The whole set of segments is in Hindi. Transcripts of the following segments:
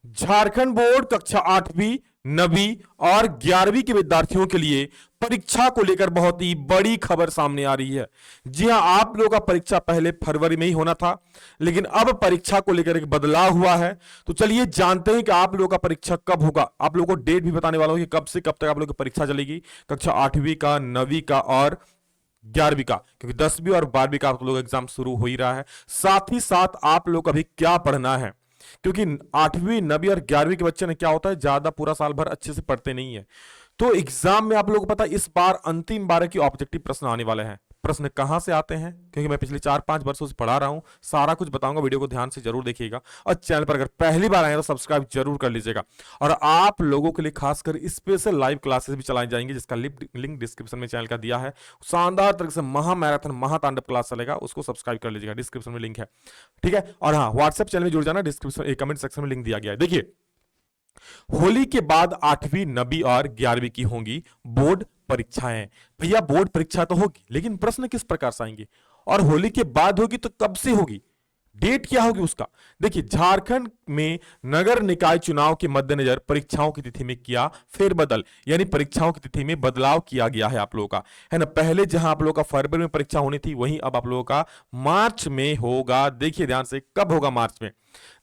झारखंड बोर्ड कक्षा 8वीं 9वीं और 11वीं के विद्यार्थियों के लिए परीक्षा को लेकर बहुत ही बड़ी खबर सामने आ रही है। जी हां, आप लोगों का परीक्षा पहले फरवरी में ही होना था, लेकिन अब परीक्षा को लेकर एक बदलाव हुआ है। तो चलिए जानते हैं कि आप लोगों का परीक्षा कब होगा। आप लोगों को डेट भी बताने वाला हूं कि कब से कब तक आप लोगों की परीक्षा चलेगी, कक्षा 8वीं का, 9वीं का और 11वीं का, क्योंकि 10वीं और 12वीं का आप लोग एग्जाम शुरू हो ही रहा है। साथ ही साथ आप लोग अभी क्या पढ़ना है, क्योंकि 8वीं 9वीं और 11वीं के बच्चे ने क्या होता है, ज्यादा पूरा साल भर अच्छे से पढ़ते नहीं है। तो एग्जाम में आप लोगों को पता है इस बार अंतिम 12 की ऑब्जेक्टिव प्रश्न आने वाले हैं। प्रश्न कहां से आते हैं, क्योंकि मैं पिछले 4-5 वर्षों से पढ़ा रहा हूं, सारा कुछ बताऊंगा। वीडियो को ध्यान से जरूर देखिएगा और चैनल पर अगर पहली बार आए तो सब्सक्राइब जरूर कर लीजिएगा। और आप लोगों के लिए खासकर स्पेशल लाइव क्लासेस भी चलाई जाएंगी, जिसका लिंक डिस्क्रिप्शन में चैनल का दिया है। शानदार तरीके से महा मैराथन महातांडव क्लास चलेगा, उसको सब्सक्राइब कर लीजिएगा, डिस्क्रिप्शन में लिंक है। ठीक है, और हाँ, व्हाट्सएप चैनल में जुड़ जाना, डिस्क्रिप्शन कमेंट सेक्शन में लिंक दिया गया है। देखिए, होली के बाद 8वीं 9वीं और 11वीं की होंगी बोर्ड परीक्षाएं। भैया बोर्ड परीक्षा तो होगी, लेकिन प्रश्न किस प्रकार से आएंगे, और होली के बाद होगी तो कब से होगी, डेट क्या होगी उसका। देखिए, झारखंड में नगर निकाय चुनाव के मद्देनजर परीक्षाओं की तिथि में किया फेरबदल, यानी परीक्षाओं की तिथि में बदलाव किया गया है आप लोगों का, है ना। पहले जहां आप लोगों का फरवरी में परीक्षा होनी थी, वहीं अब आप लोगों का मार्च में होगा। देखिए ध्यान से, कब होगा, मार्च में।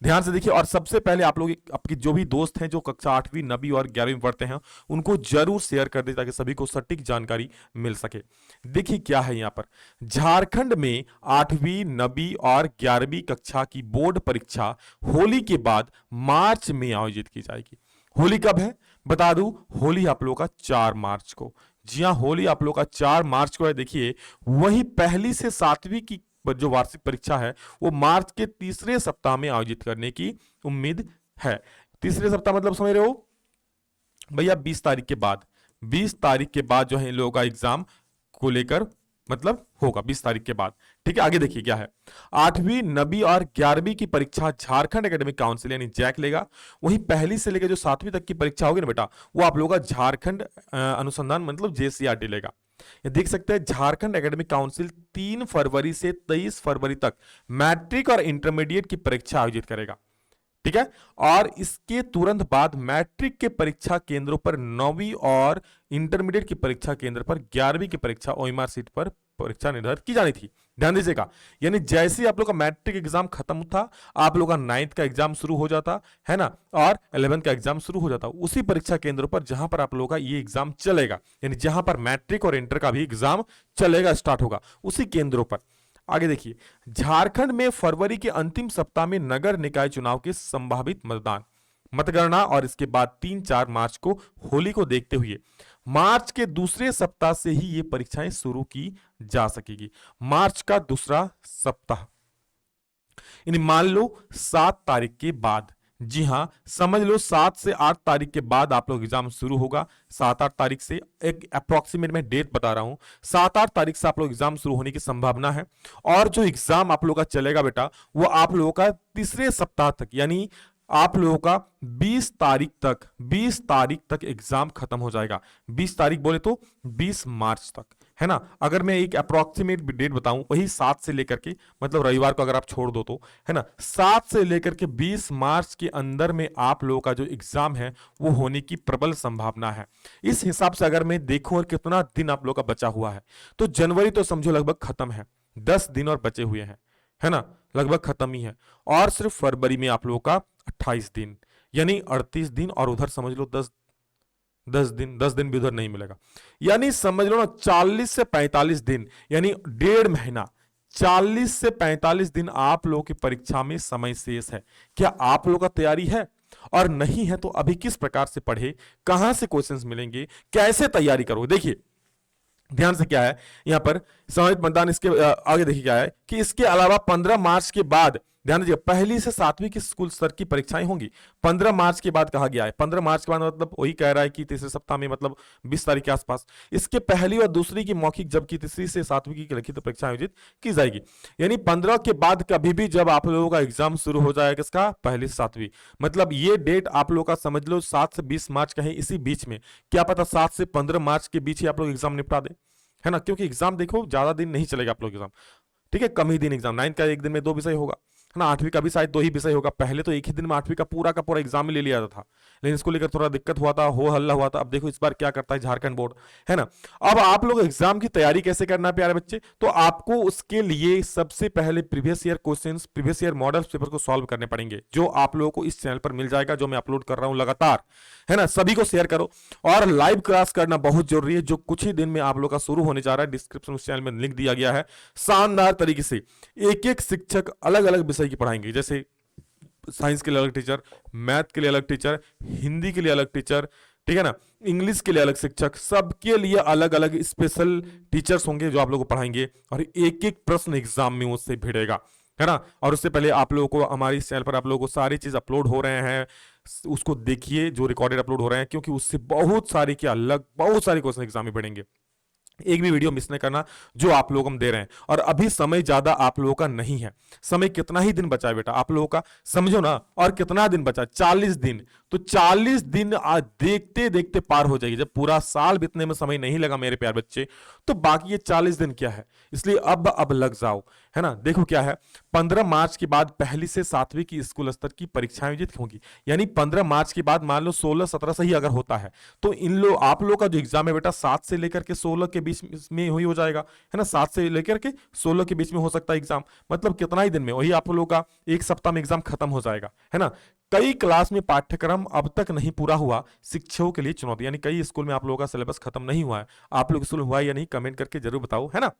ध्यान से देखिए, और सबसे पहले आप लोग आपके जो भी दोस्त हैं जो कक्षा 8वीं 9वीं और 11वीं में पढ़ते हैं, उनको जरूर शेयर कर दें ताकि सभी को सटीक जानकारी मिल सके। देखिए क्या है यहां पर, झारखंड में 8वीं 9वीं और 11वीं कक्षा की बोर्ड परीक्षा होली के बाद मार्च में आयोजित की जाएगी। होली कब है बता दूं, होली आप लोगों का 4 मार्च को। जी हां, होली आप लोगों का 4 मार्च को है। देखिए, वही पहली से 7वीं की जो वार्षिक परीक्षा है वो मार्च के तीसरे सप्ताह में आयोजित करने की उम्मीद है। तीसरे सप्ताह मतलब समझ रहे हो भैया, 20 तारीख के बाद। 20 तारीख के बाद जो है इन लोगों का एग्जाम को लेकर मतलब होगा 20 तारीख के बाद। ठीक है, आगे देखिए क्या है, 8वीं 9वीं और 11वीं की परीक्षा झारखंड एकेडमिक काउंसिल यानी जैक लेगा। वहीं पहली से लेकर जो 7वीं तक की परीक्षा होगी ना बेटा, वो आप लोगों का झारखंड अनुसंधान मतलब जेसीआरटी लेगा। ये देख सकते हैं, झारखंड एकेडमिक काउंसिल 3 फरवरी से 23 फरवरी तक मैट्रिक और इंटरमीडिएट की परीक्षा आयोजित करेगा। ठीक है, और इसके तुरंत बाद मैट्रिक के परीक्षा केंद्रों पर 9वीं और इंटरमीडिएट की परीक्षा केंद्र पर 11वीं की परीक्षा ओएमआर सीट पर परीक्षा निर्धारित की जानी थी। ध्यान दीजिएगा, यानी जैसे ही आप लोग का मैट्रिक एग्जाम खत्म था, आप लोग का 9th का एग्जाम शुरू हो जाता है ना, और 11th का एग्जाम शुरू हो जाता, उसी परीक्षा केंद्रों पर जहां पर आप लोगों का ये एग्जाम चलेगा, यानी जहां पर मैट्रिक और इंटर का भी एग्जाम चलेगा, स्टार्ट होगा, उसी केंद्रों पर। आगे देखिए, झारखंड में फरवरी के अंतिम सप्ताह में नगर निकाय चुनाव के संभावित मतगणना और इसके बाद 3-4 मार्च को होली को देखते हुए मार्च के दूसरे सप्ताह से ही ये परीक्षाएं शुरू की जा सकेगी। मार्च का दूसरा सप्ताह, यानी मान लो 7 तारीख के बाद। जी हां, समझ लो 7 से 8 तारीख के बाद आप लोग एग्जाम शुरू होगा। 7-8 तारीख से, एक अप्रोक्सीमेट मैं डेट बता रहा हूं, 7-8 तारीख से आप लोग एग्जाम शुरू होने की संभावना है। और जो एग्जाम आप लोगों का चलेगा बेटा, वो आप लोगों का तीसरे सप्ताह तक, यानी आप लोगों का 20 तारीख तक एग्जाम खत्म हो जाएगा। 20 तारीख बोले तो 20 मार्च तक, है ना। अगर मैं एक अप्रोक्सीमेट डेट बताऊं, वही 7 से लेकर के मतलब रविवार को अगर आप छोड़ दो तो, है ना, 7 से लेकर के 20 मार्च के अंदर में आप लोगों का जो एग्जाम है वो होने की प्रबल संभावना है। इस हिसाब से अगर मैं देखूं और कितना दिन आप लोगों का बचा हुआ है, तो जनवरी तो समझो लगभग खत्म है, 10 दिन और बचे हुए हैं, है ना, लगभग खत्म ही है। और सिर्फ फरवरी में आप लोगों का 28 दिन, यानी 38 दिन, और उधर समझ लो 10 दिन भी उधर नहीं मिलेगा, यानी समझ लो ना 40 से 45 दिन, यानी 1.5 महीना, 40 से 45 दिन आप लोगों की परीक्षा में समय शेष है। क्या आप लोगों का तैयारी है? और नहीं है तो अभी किस प्रकार से पढ़े, कहां से क्वेश्चंस मिलेंगे, कैसे तैयारी करोगे। देखिए ध्यान से क्या है यहां पर, सामूहिक मतदान, इसके आगे देखिए क्या है कि इसके अलावा 15 मार्च के बाद, ध्यान दीजिए, पहली से 7वीं की स्कूल स्तर की परीक्षाएं होंगी 15 मार्च के बाद कहा गया है। 15 मार्च के बाद मतलब वही कह रहा है कि तीसरे सप्ताह में, मतलब 20 तारीख के आसपास। इसके पहली और दूसरी की मौखिक, जबकि तीसरी से 7वीं की लिखित परीक्षा आयोजित की जाएगी। यानी 15 के बाद कभी भी जब आप लोगों का एग्जाम शुरू हो जाएगा, इसका पहली से 7वीं, मतलब ये डेट आप लोगों का समझ लो 7 से 20 मार्च का है, इसी बीच में, क्या पता 7 से 15 मार्च के बीच ही आप लोग एग्जाम निपटा दे, है ना। क्योंकि एग्जाम देखो ज्यादा दिन नहीं चलेगा आप लोग एग्जाम, ठीक है, कम ही दिन एग्जाम, 9th का एक दिन में 2 विषय होगा, है ना। 8वीं का भी शायद 2 ही विषय होगा, पहले तो एक ही दिन में 8वीं का पूरा एग्जाम में ले लिया जाता था, लेकिन इसको लेकर थोड़ा दिक्कत हुआ था, हो हल्ला हुआ था। अब देखो इस बार क्या करता है झारखंड बोर्ड, है ना। अब आप लोग एग्जाम की तैयारी कैसे करना है प्यारे बच्चे, तो आपको उसके लिए सबसे पहले previous year questions, previous year model paper को सॉल्व करने पड़ेंगे, जो आप लोगों को इस चैनल पर मिल जाएगा, जो मैं अपलोड कर रहा हूं लगातार, है ना। सभी को शेयर करो और लाइव क्लास करना बहुत जरूरी है, जो कुछ ही दिन में आप लोग का शुरू होने जा रहा है। डिस्क्रिप्शन उस चैनल में लिंक दिया गया है। शानदार तरीके से एक एक शिक्षक अलग अलग विषय की पढ़ाएंगे, जैसे साइंस के लिए अलग टीचर, मैथ के लिए अलग टीचर, हिंदी के लिए अलग टीचर, ठीक है ना, इंग्लिश के लिए अलग शिक्षक, सबके लिए अलग अलग स्पेशल टीचर्स होंगे जो आप लोगों को पढ़ाएंगे, और एक एक प्रश्न एग्जाम में उससे भिड़ेगा, है ना। और उससे पहले आप लोगों को हमारे इस चैनल पर आप लोगों को सारी चीज अपलोड हो रहे हैं, उसको देखिए जो रिकॉर्डेड अपलोड हो रहे हैं, क्योंकि उससे बहुत सारे क्वेश्चन एग्जाम में भिड़ेंगे। एक भी वीडियो मिस नहीं करना जो आप लोग हम दे रहे हैं। और अभी समय ज्यादा आप लोगों का नहीं है, समय कितना ही दिन बचा है बेटा आप लोगों का, समझो ना। और कितना दिन बचा, 40 दिन। तो 40 दिन आज देखते देखते पार हो जाएगी। जब पूरा साल बीतने में समय नहीं लगा मेरे प्यारे बच्चे, तो बाकी ये 40 दिन क्या है। इसलिए अब लग जाओ, है ना। देखो क्या है, 15 मार्च के बाद 1ली से 7वीं की स्कूल स्तर की परीक्षाएं आयोजित होंगी। यानी 15 मार्च के बाद मान लो 16-17 से ही अगर होता है, तो आप लोग का जो एग्जाम है बेटा 7 से लेकर के 16 के बीच में ही हो जाएगा, है ना। 7 से लेकर के 16 के बीच में हो सकता है एग्जाम। मतलब कितना ही दिन में, वही आप लोगों का एक सप्ताह में एग्जाम खत्म हो जाएगा, है ना। कई क्लास में पाठ्यक्रम अब तक नहीं पूरा हुआ, शिक्षकों के लिए चुनौती। यानी कई स्कूल में आप लोगों का सिलेबस खत्म नहीं हुआ है। आप लोग स्कूल हुआ है या नहीं, कमेंट करके जरूर बताओ, है ना।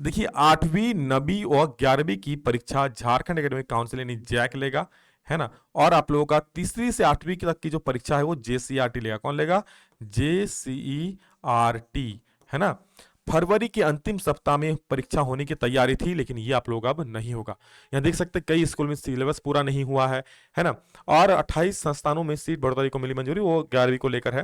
देखिए 8वीं 9वीं और 11वीं की परीक्षा झारखंड एकेडमिक काउंसिल यानी जैक लेगा, है ना। और आप लोगों का 3री से 8वीं तक की जो परीक्षा है वो जेसीईआरटी लेगा। कौन लेगा, जेसीईआरटी, है ना। फरवरी के अंतिम सप्ताह में परीक्षा होने की तैयारी थी, लेकिन ये आप लोग अब नहीं होगा। यहाँ देख सकते हैं कई स्कूल में सिलेबस पूरा नहीं हुआ है ना। और 28 संस्थानों में सीट बढ़ोतरी को मिली मंजूरी, वो 11वीं को लेकर है।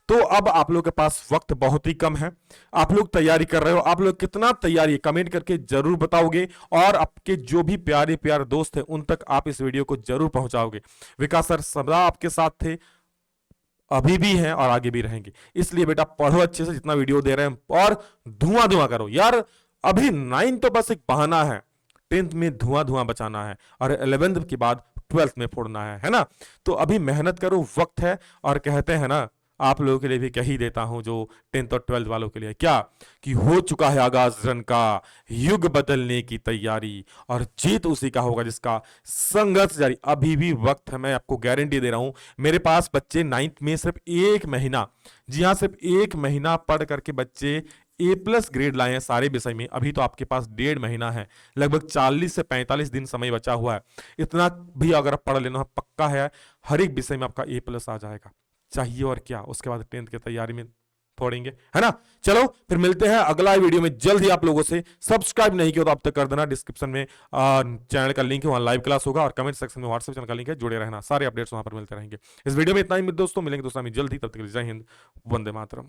तो अब आप लोग के पास वक्त बहुत ही कम है, आप लोग तैयारी कर रहे हो। आप लोग कितना तैयारी, कमेंट करके जरूर बताओगे, और आपके जो भी प्यारे प्यारे दोस्त हैं उन तक आप इस वीडियो को जरूर पहुंचाओगे। विकास सर सदा आपके साथ थे, अभी भी हैं और आगे भी रहेंगे। इसलिए बेटा पढ़ो अच्छे से, जितना वीडियो दे रहे हैं, और धुआं करो यार। अभी 9 तो बस एक बहाना है, 10th में धुआं बचाना है, और 11th के बाद 12th में फोड़ना है ना। तो अभी मेहनत करो, वक्त है। और कहते हैं ना, आप लोगों के लिए भी कह ही देता हूं, जो 10th और 12th वालों के लिए, क्या कि हो चुका है आगाज रन का, युग बदलने की तैयारी, और जीत उसी का होगा जिसका संघर्ष जारी। अभी भी वक्त है, मैं आपको गारंटी दे रहा हूं। मेरे पास बच्चे 9th में सिर्फ 1 महीना, जी हाँ सिर्फ 1 महीना पढ़ करके बच्चे A+ ग्रेड लाए हैं सारे विषय में। अभी तो आपके पास 1.5 महीना है, लगभग 40 से 45 दिन समय बचा हुआ है। इतना भी अगर आप पढ़ लेना, पक्का है हर एक विषय में आपका A+ आ जाएगा। चाहिए और क्या, उसके बाद 10th की तैयारी में फोड़ेंगे, है ना। चलो फिर मिलते हैं अगला वीडियो में जल्द ही आप लोगों से। सब्सक्राइब नहीं किया तो अब तक कर देना, डिस्क्रिप्शन में चैनल का लिंक है, वहां लाइव क्लास होगा, और कमेंट सेक्शन में व्हाट्सएप चैनल का लिंक है, जुड़े रहना, सारे अपडेट्स वहां पर मिलते रहेंगे। इस वीडियो में इतना ही दोस्तों, मिलेंगे दोस्तों जल्द ही, तब तक जय हिंद, वंदे मातरम।